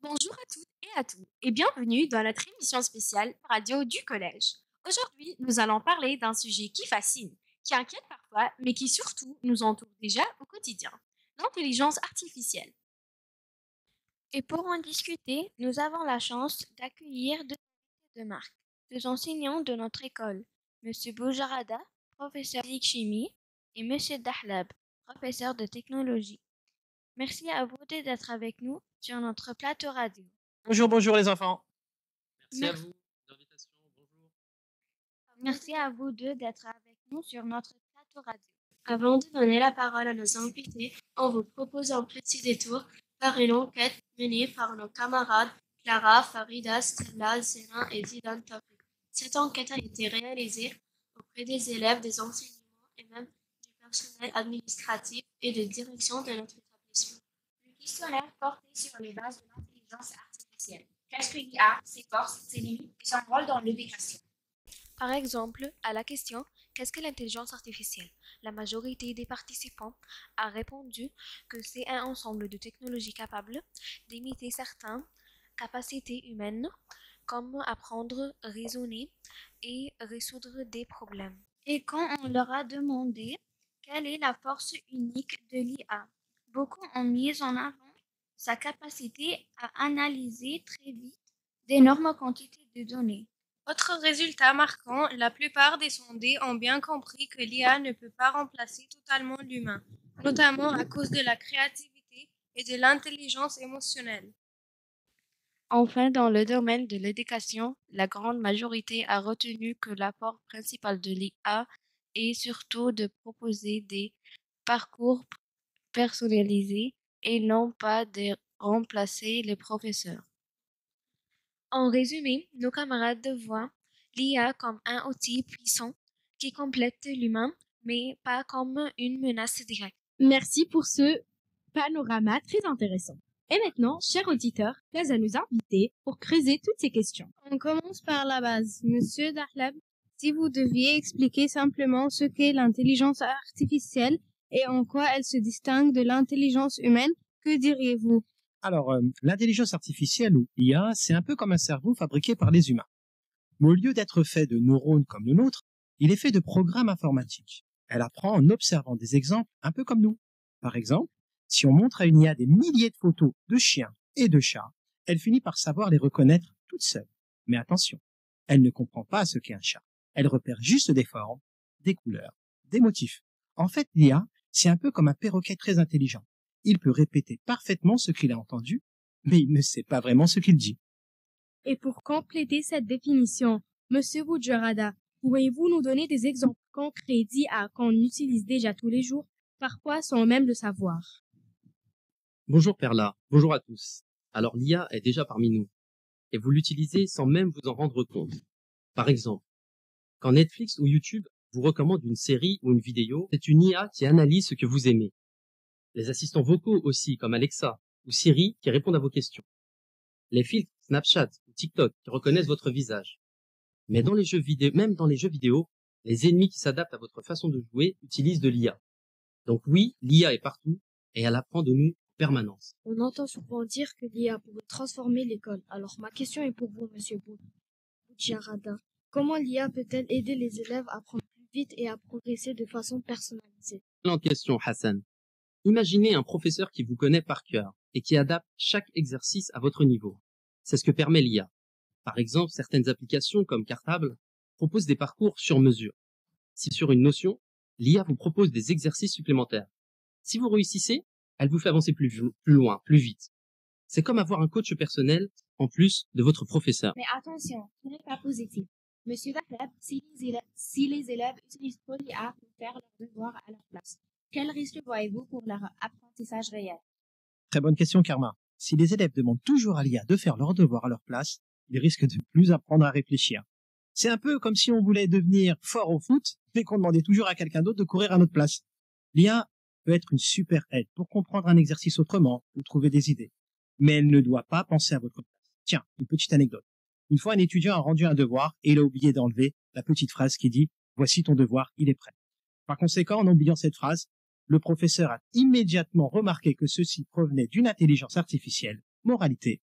Bonjour à toutes et à tous et bienvenue dans notre émission spéciale radio du collège. Aujourd'hui, nous allons parler d'un sujet qui fascine, qui inquiète parfois, mais qui surtout nous entoure déjà au quotidien, l'intelligence artificielle. Et pour en discuter, nous avons la chance d'accueillir deux invités de marque, deux enseignants de notre école, Monsieur Boujarada, professeur de physique-chimie, et Monsieur Dahlab, professeur de technologie. Merci à vous deux d'être avec nous sur notre plateau radio. Bonjour, bonjour les enfants. Merci à Merci. vous de l'invitation. Bonjour. Merci à vous deux d'être avec nous sur notre plateau radio. Avant de donner la parole à nos invités, on vous propose un petit détour par une enquête menée par nos camarades Clara, Farida, Stella, Zéna et Dylan Tawfiq. Cette enquête a été réalisée auprès des élèves, des enseignants et même du personnel administratif et de direction de notre établissement. Le questionnaire portait sur les bases de l'intelligence artificielle. Qu'est-ce que l'IA, ses forces, ses limites et son rôle dans l'éducation? Par exemple, à la question qu'est-ce que l'intelligence artificielle? La majorité des participants a répondu que c'est un ensemble de technologies capables d'imiter certaines capacités humaines, comme apprendre, raisonner et résoudre des problèmes. Et quand on leur a demandé quelle est la force unique de l'IA, beaucoup ont mis en avant sa capacité à analyser très vite d'énormes quantités de données. Autre résultat marquant, la plupart des sondés ont bien compris que l'IA ne peut pas remplacer totalement l'humain, notamment à cause de la créativité et de l'intelligence émotionnelle. Enfin, dans le domaine de l'éducation, la grande majorité a retenu que l'apport principal de l'IA est surtout de proposer des parcours personnalisés et non pas de remplacer les professeurs. En résumé, nos camarades voient l'IA comme un outil puissant qui complète l'humain, mais pas comme une menace directe. Merci pour ce panorama très intéressant. Et maintenant, chers auditeurs, place à nos invités pour creuser toutes ces questions. On commence par la base. Monsieur Dahlab, si vous deviez expliquer simplement ce qu'est l'intelligence artificielle et en quoi elle se distingue de l'intelligence humaine, que diriez-vous? Alors, l'intelligence artificielle ou IA, c'est un peu comme un cerveau fabriqué par les humains. Mais au lieu d'être fait de neurones comme le nôtre, il est fait de programmes informatiques. Elle apprend en observant des exemples un peu comme nous. Par exemple, si on montre à une IA des milliers de photos de chiens et de chats, elle finit par savoir les reconnaître toute seule. Mais attention, elle ne comprend pas ce qu'est un chat. Elle repère juste des formes, des couleurs, des motifs. En fait, l'IA, c'est un peu comme un perroquet très intelligent. Il peut répéter parfaitement ce qu'il a entendu, mais il ne sait pas vraiment ce qu'il dit. Et pour compléter cette définition, Monsieur Boujarada, pourriez-vous nous donner des exemples concrets d'IA qu'on utilise déjà tous les jours, parfois sans même le savoir? Bonjour Perla, bonjour à tous. Alors l'IA est déjà parmi nous et vous l'utilisez sans même vous en rendre compte. Par exemple, quand Netflix ou YouTube vous recommandent une série ou une vidéo, c'est une IA qui analyse ce que vous aimez. Les assistants vocaux aussi, comme Alexa ou Siri, qui répondent à vos questions. Les filtres Snapchat ou TikTok qui reconnaissent votre visage. Mais dans les jeux vidéo, même dans les jeux vidéo, les ennemis qui s'adaptent à votre façon de jouer utilisent de l'IA. Donc oui, l'IA est partout et elle apprend de nous en permanence. On entend souvent dire que l'IA pourrait transformer l'école. Alors ma question est pour vous, Monsieur Boujarada. Comment l'IA peut-elle aider les élèves à apprendre plus vite et à progresser de façon personnalisée? Excellente question, Hassan. Imaginez un professeur qui vous connaît par cœur et qui adapte chaque exercice à votre niveau. C'est ce que permet l'IA. Par exemple, certaines applications comme Cartable proposent des parcours sur mesure. Si sur une notion, l'IA vous propose des exercices supplémentaires. Si vous réussissez, elle vous fait avancer plus loin, plus vite. C'est comme avoir un coach personnel en plus de votre professeur. Mais attention, ce n'est pas positif. Monsieur Dahlab, si les élèves utilisent trop l'IA pour faire leurs devoirs à leur place, quel risque voyez-vous pour leur apprentissage réel? Très bonne question, Karma. Si les élèves demandent toujours à l'IA de faire leurs devoirs à leur place, ils risquent de plus apprendre à réfléchir. C'est un peu comme si on voulait devenir fort au foot, mais qu'on demandait toujours à quelqu'un d'autre de courir à notre place. L'IA peut être une super aide pour comprendre un exercice autrement ou trouver des idées. Mais elle ne doit pas penser à votre place. Tiens, une petite anecdote. Une fois, un étudiant a rendu un devoir et il a oublié d'enlever la petite phrase qui dit « Voici ton devoir, il est prêt ». Par conséquent, en oubliant cette phrase, le professeur a immédiatement remarqué que ceci provenait d'une intelligence artificielle. Moralité,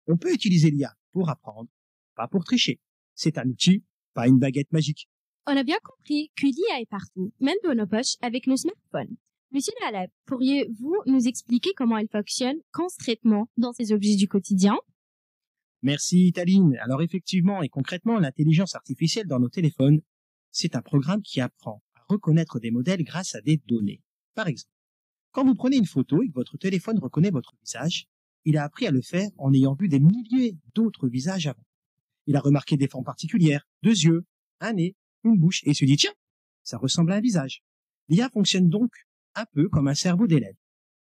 On peut utiliser l'IA pour apprendre, pas pour tricher. C'est un outil, pas une baguette magique. On a bien compris que l'IA est partout, même dans nos poches avec nos smartphones. Monsieur Daleb, pourriez-vous nous expliquer comment elle fonctionne concrètement dans ses objets du quotidien? Merci, Taline. Alors effectivement et concrètement, l'intelligence artificielle dans nos téléphones, c'est un programme qui apprend à reconnaître des modèles grâce à des données. Par exemple, quand vous prenez une photo et que votre téléphone reconnaît votre visage, il a appris à le faire en ayant vu des milliers d'autres visages avant. Il a remarqué des formes particulières, 2 yeux, un nez, une bouche, et se dit, tiens, ça ressemble à un visage. L'IA fonctionne donc un peu comme un cerveau d'élève.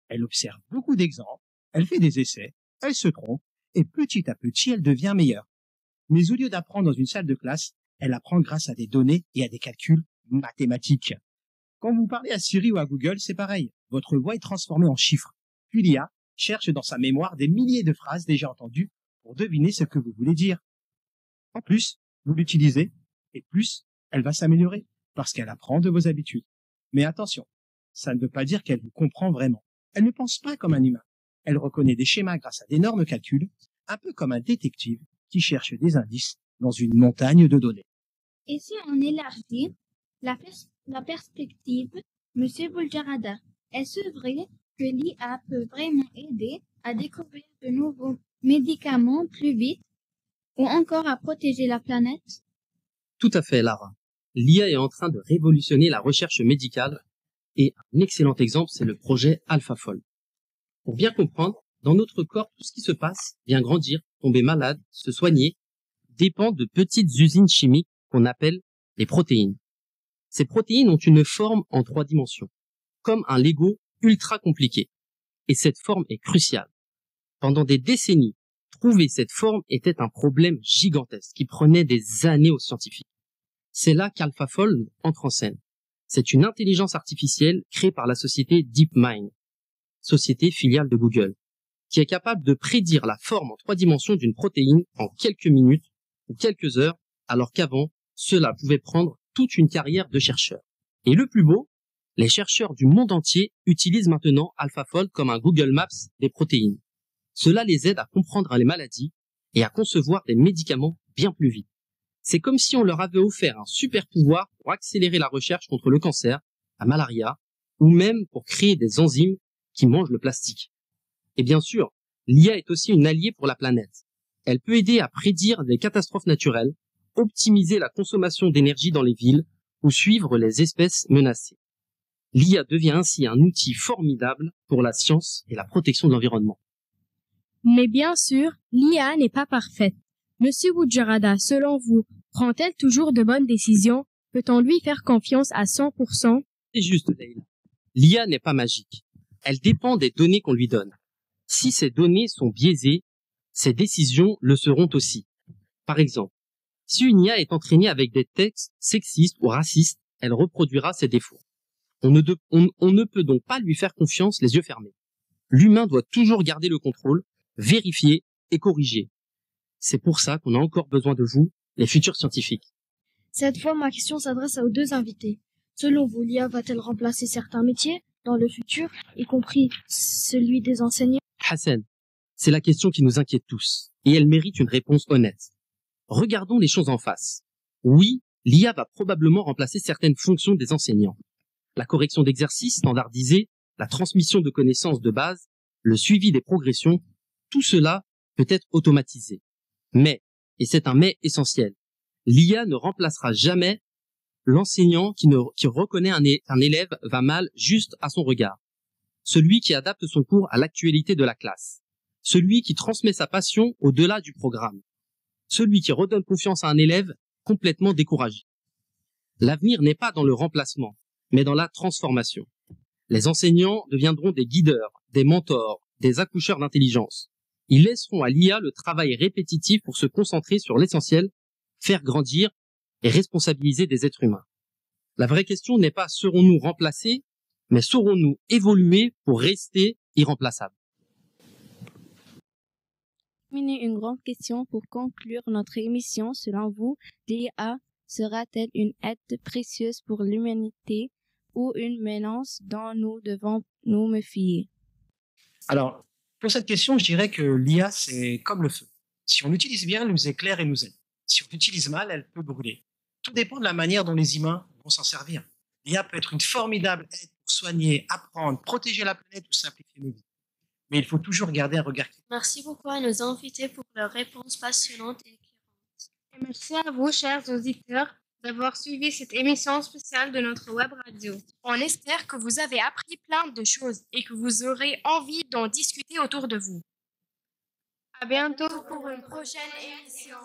Elle observe beaucoup d'exemples, elle fait des essais, elle se trompe, et petit à petit, elle devient meilleure. Mais au lieu d'apprendre dans une salle de classe, elle apprend grâce à des données et à des calculs mathématiques. Quand vous parlez à Siri ou à Google, c'est pareil. Votre voix est transformée en chiffres. Puis l'IA cherche dans sa mémoire des milliers de phrases déjà entendues pour deviner ce que vous voulez dire. En plus, vous l'utilisez, et plus, elle va s'améliorer, parce qu'elle apprend de vos habitudes. Mais attention, ça ne veut pas dire qu'elle vous comprend vraiment. Elle ne pense pas comme un humain. Elle reconnaît des schémas grâce à d'énormes calculs, un peu comme un détective qui cherche des indices dans une montagne de données. Et si on élargit la perspective, Monsieur Bouljarada, est-ce vrai que l'IA peut vraiment aider à découvrir de nouveaux médicaments plus vite ou encore à protéger la planète? Tout à fait, Lara. L'IA est en train de révolutionner la recherche médicale et un excellent exemple, c'est le projet AlphaFold. Pour bien comprendre, dans notre corps, tout ce qui se passe, bien grandir, tomber malade, se soigner, dépend de petites usines chimiques qu'on appelle les protéines. Ces protéines ont une forme en 3 dimensions, comme un Lego ultra compliqué. Et cette forme est cruciale. Pendant des décennies, trouver cette forme était un problème gigantesque qui prenait des années aux scientifiques. C'est là qu'AlphaFold entre en scène. C'est une intelligence artificielle créée par la société DeepMind, société filiale de Google, qui est capable de prédire la forme en 3 dimensions d'une protéine en quelques minutes ou quelques heures, alors qu'avant, cela pouvait prendre toute une carrière de chercheurs. Et le plus beau, les chercheurs du monde entier utilisent maintenant AlphaFold comme un Google Maps des protéines. Cela les aide à comprendre les maladies et à concevoir des médicaments bien plus vite. C'est comme si on leur avait offert un super pouvoir pour accélérer la recherche contre le cancer, la malaria, ou même pour créer des enzymes qui mangent le plastique. Et bien sûr, l'IA est aussi une alliée pour la planète. Elle peut aider à prédire des catastrophes naturelles, optimiser la consommation d'énergie dans les villes ou suivre les espèces menacées. L'IA devient ainsi un outil formidable pour la science et la protection de l'environnement. Mais bien sûr, l'IA n'est pas parfaite. Monsieur Boudjarada, selon vous, prend-elle toujours de bonnes décisions? Peut-on lui faire confiance à 100%? C'est juste, Leïla. L'IA n'est pas magique. Elle dépend des données qu'on lui donne. Si ces données sont biaisées, ses décisions le seront aussi. Par exemple, si une IA est entraînée avec des textes sexistes ou racistes, elle reproduira ses défauts. On ne peut donc pas lui faire confiance les yeux fermés. L'humain doit toujours garder le contrôle, vérifier et corriger. C'est pour ça qu'on a encore besoin de vous, les futurs scientifiques. Cette fois, ma question s'adresse aux 2 invités. Selon vous, l'IA va-t-elle remplacer certains métiers dans le futur, y compris celui des enseignants? Hassan, c'est la question qui nous inquiète tous, et elle mérite une réponse honnête. Regardons les choses en face. Oui, l'IA va probablement remplacer certaines fonctions des enseignants. La correction d'exercices standardisés, la transmission de connaissances de base, le suivi des progressions, tout cela peut être automatisé. Mais, et c'est un mais essentiel, l'IA ne remplacera jamais l'enseignant qui reconnaît un élève va mal juste à son regard. Celui qui adapte son cours à l'actualité de la classe. Celui qui transmet sa passion au-delà du programme. Celui qui redonne confiance à un élève complètement découragé. L'avenir n'est pas dans le remplacement, mais dans la transformation. Les enseignants deviendront des guideurs, des mentors, des accoucheurs d'intelligence. Ils laisseront à l'IA le travail répétitif pour se concentrer sur l'essentiel, faire grandir et responsabiliser des êtres humains. La vraie question n'est pas serons-nous remplacés, mais saurons-nous évoluer pour rester irremplaçables. Une grande question pour conclure notre émission. Selon vous, l'IA sera-t-elle une aide précieuse pour l'humanité ou une menace dont nous devons nous méfier? Alors, Pour cette question, je dirais que l'IA, c'est comme le feu. Si on l'utilise bien, elle nous éclaire et nous aide. Si on l'utilise mal, elle peut brûler. Tout dépend de la manière dont les humains vont s'en servir. L'IA peut être une formidable aide pour soigner, apprendre, protéger la planète ou simplifier nos vies. Mais il faut toujours garder un regard critique. Merci beaucoup à nos invités pour leurs réponses passionnantes et éclairantes. Et merci à vous, chers auditeurs, d'avoir suivi cette émission spéciale de notre web radio. On espère que vous avez appris plein de choses et que vous aurez envie d'en discuter autour de vous. À bientôt Pour une prochaine émission.